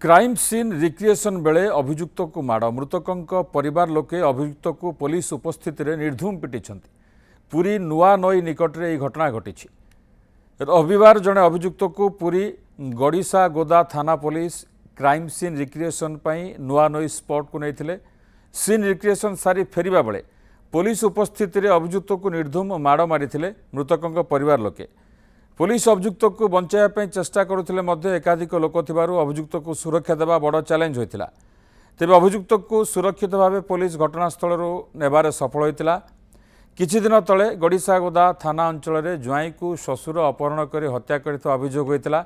Crime scene recreation बेले अभियुक्त को माड़ मृतकों परिवार लोके अभियुक्त को पुलिस उपस्थित निर्धूम पिटी पुरी नुआ नई निकट में यह घटना घटी रविवार जड़े अभियुक्त को पुरी गड़िशा गोदा थाना पुलिस क्राइम सीन रिक्रिएशन नुआ नई स्पॉट को नहीं सीन रिक्रिएशन सारी फेरिबा बेले पुलिस उपस्थित अभियुक्त को निर्धूम माड़ मारी मृतकों परिवार लोके पुलिस अभियुक्त को बचाइवाई चेष्टा करुले एकाधिक लोक थिबारु अभियुक्त को सुरक्षा देवा बड़ चैलेंज होता तेबे अभियुक्त को सुरक्षित भाव पुलिस घटनास्थल नेबारे सफल होता किछि दिन तले गड़िशागोदा थाना अंचल में ज्वाई को शशुर अपहरण कर हत्या कर अभियोग होता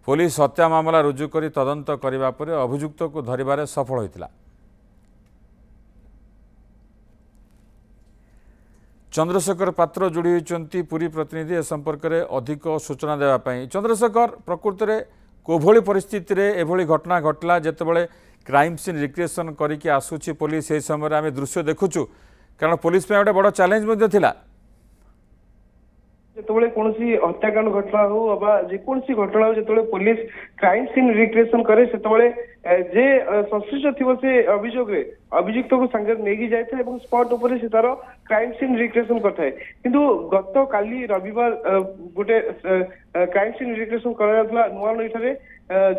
पुलिस हत्या मामला रुजु कर तदंत करने पर अभियुक्त को धरबार सफल होता। चंद्रशेखर पात्र जोड़ी होती पुरी प्रतिनिधि ए संपर्क में अधिक सूचना देवाई। चंद्रशेखर प्रकृत में कोभली परिस्थिति रे एभली घटना घटला जितेबाला क्राइम सीन रिक्रिएशन करके आसूची पुलिस यह समय आम दृश्य देखुचु कारण पुलिस गोटे बड़ चैलेंज थिला जिते कौन हत्याकांड घटना हो जेकोसी घटना हो जो पुलिस क्राइम सीन रिक्रिएशन करे से जे संश्लिष्ट थी से अभियुक्त को संगे नहीं जाए स्पॉट उपर से तार क्राइम सीन रिक्रिएशन करता किंतु गत काली रविवार गोटे क्राइम सीन रिक्रिएशन करा नुआ नई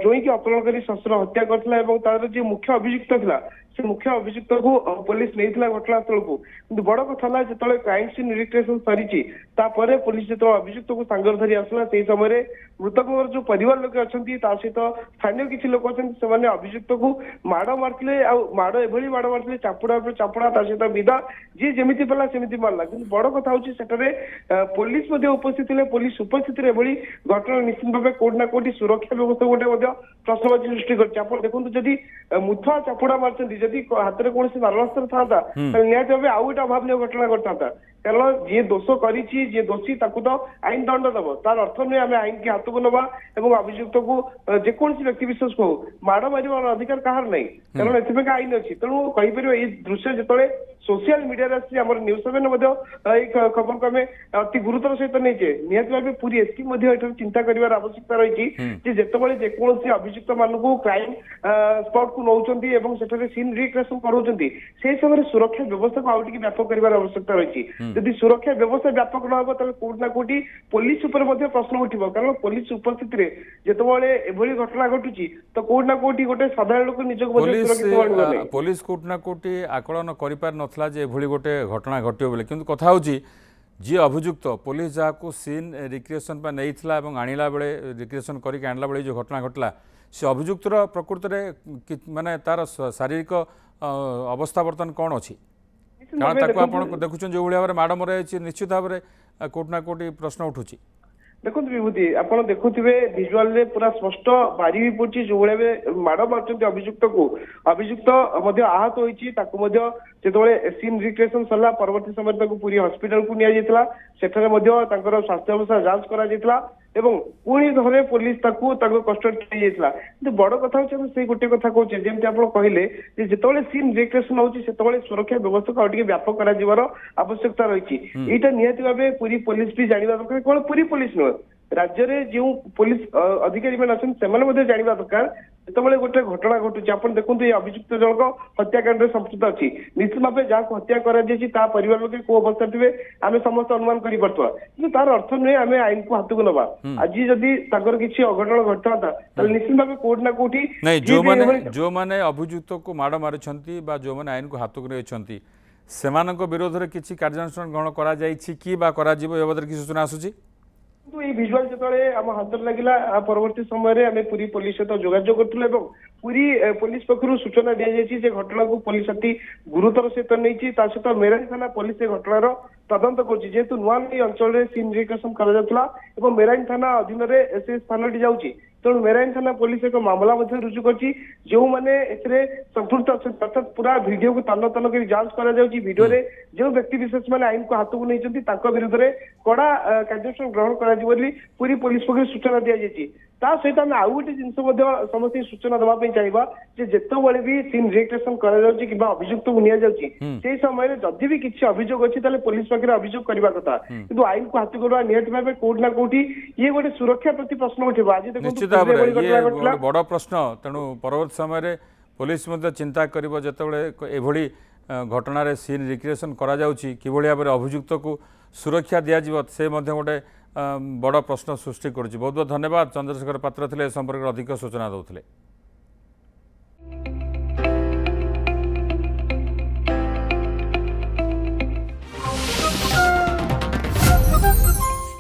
जोई की अपहरण कर शशुर हत्या करता जो मुख्य अभियुक्त था से मुख्य अभियुक्त को पुलिस नहीं घटनास्थल को किंतु बड़ कथा जो क्राइम सीन रिक्रिएशन सरी पुलिस जो अभियुक्त को सांगर धरी आसला से समय मृतक जो परिवार लोक अच्छा सहित स्थानीय किसी लोक अच्छा अभियुक्त को माड़ मारते माड़ एभली माड़ मारते चापुड़ा चापुड़ा सहित विदा जी जमी पाला सेमती मारला कि बड़ कथा हूँ पुलिस उपस्थित पुलिस उपस्थित घटना निश्चित भाव कोटि ना कोटि सुरक्षा व्यवस्था गोटे प्रश्नवाची सृष्टि कर देखो जदि मुथुआ चापुड़ा मार्च जदि हाथ में कौन मारणास्त्र था निहत भाव आउ गोटे अभावन घटना घटता कारण जी दोष करी जी दोषी तो आईन दंड दब तार अर्थ नहीं आम आईन की हाथ को नवा अभियुक्त को जेकोसी व्यक्ति विशेष को माड़ मार अधिकार कहार नहीं कारण एथपाई आईन अच्छी तेणु कहीपर ये दृश्य जो सोशल मीडिया आम न्यूज सेवेन खबर को आम अति गुरुतर सहित नहीं निहत भाव पूरी एसपी चिंता कर आवश्यकता रही जितेबाला जेकोसी अभियुक्त मान क्राइम स्पॉट को नौकरी सीन रिक्रिएशन कराउछंती से समय सुरक्षा व्यवस्था को आउट व्यापक कर आवश्यकता रही यदि सुरक्षा व्यवस्था व्यापक न हो कोटि ना कोटि पुलिस उपर प्रश्न उठिब कारण पुलिस उपस्थित जितेबाला एभली घटना घटुची तो कोटि ना कोटि गोटे साधारण लोक निजक पुलिस कोटि ना कोटि आकलन कर नथला जे एभली गोटे घटना घटियो बोले किंतु कथा होची जी अभियुक्त पुलिस जहाँ सीन रिक्रिएशन पर नहीं आणला बेले रिक्रिएशन करके आणला बेले जो घटना घटला से अभियुक्तर प्रकृत में माने तार शारीरिक अवस्था बर्तमान कौन अच्छी कारण आप देखुं जो भाव में माड़ मर निश्चित भाव में कोटि ना कोटि प्रश्न उठुची देखो विभूति आप देखुवे भिजुआल पूरा स्पष्ट बारी भी पड़ी जो भाई माड़ मार्च अभियुक्त को अभियुक्त आहत होती जो सीन रिक्रिएशन सरला परवर्ती समय पूरी हॉस्पिटल को निया स्वास्थ्य अवस्था जांच करा पुणी घरे पुलिस कस्टडी कि बड़ कथा से गोटे कथा कहे जमी आप कहले जिते सीन रिक्रिएशन होती सुरक्षा व्यवस्था को व्यापक कर आवश्यकता रही यहाँ निहत भाव पूरी पुलिस भी जानवा दरकार केवल पूरी पुलिस नुह राज्य में जो पुलिस अधिकारी मैंने जानवा दरकार जिते गोटे घटना घटुची आप देखो ये अभियुक्त जनक हत्याकांड में संपृक्त अच्छी निश्चित भाव जहाँ हत्या कर परिवार लोग कौ अवस्था थे आम समस्त अनुमान कर तार अर्थ नुहे आम आईन को हाथ को नवा आज जदि किसी अघटन घटता निश्चित भाव कोटि ना कोटि जो मैंने अभियुक्त को माड़ मारी जो मैंने आईन को हाथ को नहीं से विरोध में किसी कार्यानुष्ठान ग्रहण कर सूचना आसूची तो ये भिजुआल जो आम हाथ लगे परवर्ती समय आम पूरी पुलिस सहित जोगाजोग करूँ पूरी पुलिस पक्ष सूचना दी जाए घटना को पुलिस अति गुरुतर सहित नहीं सहित मेरानी थाना पुलिस घटनार तदंत करेतु नुआ नई अंचल सीन रिक्रिएशन कर मेरानी थाना अधीन से स्थान जाऊँगी तेणु मेरानी थाना पुलिस एक मामला रुजु कर जो मैंने संपृक्त अच्छे अर्थात पूरा भिडियो को तान तान कर जांच करिडियो जो व्यक्ति विशेष मैंने आईन को हाथ को नहीं विरुद्ध में कड़ा कार्यानुष्ठान ग्रहण कर पूरी पुलिस पक्ष सूचना दी जाए ତା ସହିତ ଆମେ ଆଉ ଗୋଟେ ଜିନିଷ ମଧ୍ୟ ସମସ୍ତେ ସୂଚନା ଦେବା ପାଇଁ ଚାହିଁବା ଯେ ଯେତେବେଳେ ବି ସିନ୍ ରିଏକ୍ଟ୍ରେସନ କରାଯାଉଛି କିମ୍ବା ଅଭିଯୁକ୍ତକୁ ନିଆଯାଉଛି ସେଇ ସମୟରେ ଯଦି ବି କିଛି ଅଭିଯୋଗ ଅଛି ତାହେଲେ ପୋଲିସ ପାଖରେ ଅଭିଯୋଗ କରିବା କଥା କିନ୍ତୁ ଆଇନକୁ ହାତକୁ କରିବା ନିହାତି ଭାବେ କୋଉଠି ନା କୋଉଠି ଇଏ ଗୋଟେ ସୁରକ୍ଷା ପ୍ରତି ପ୍ରଶ୍ନ ଉଠିବ। ଆଜି ନିଶ୍ଚିତ ଦେଖନ୍ତୁ ଭାବରେ ପୁରୀରେ ଇଏ ଘଟଣା ଘଟିଲା। ଗୋଟେ ବଡ଼ ପ୍ରଶ୍ନ ତେଣୁ ପରବର୍ତ୍ତୀ ସମୟରେ ପୋଲିସ ମଧ୍ୟ ଚିନ୍ତା କରିବ ଯେତେବେଳେ ଏଭଳି ଘଟଣାରେ ସିନ୍ ରିକ୍ରିଏସନ୍ କରାଯାଉଛି କିଭଳି ଭାବରେ ଅଭିଯୁକ୍ତକୁ ସୁରକ୍ଷା ଦିଆଯିବ ସେ ମଧ୍ୟ ଗୋଟେ ବଡ଼ ପ୍ରଶ୍ନ ସୃଷ୍ଟି କରୁଛି। ବହୁତ ବହୁତ ଧନ୍ୟବାଦ। ଚନ୍ଦ୍ରଶେଖର ପାତ୍ର ଥିଲେ ଏ ସମ୍ପର୍କରେ ଅଧିକ ସୂଚନା ଦେଉଥିଲେ।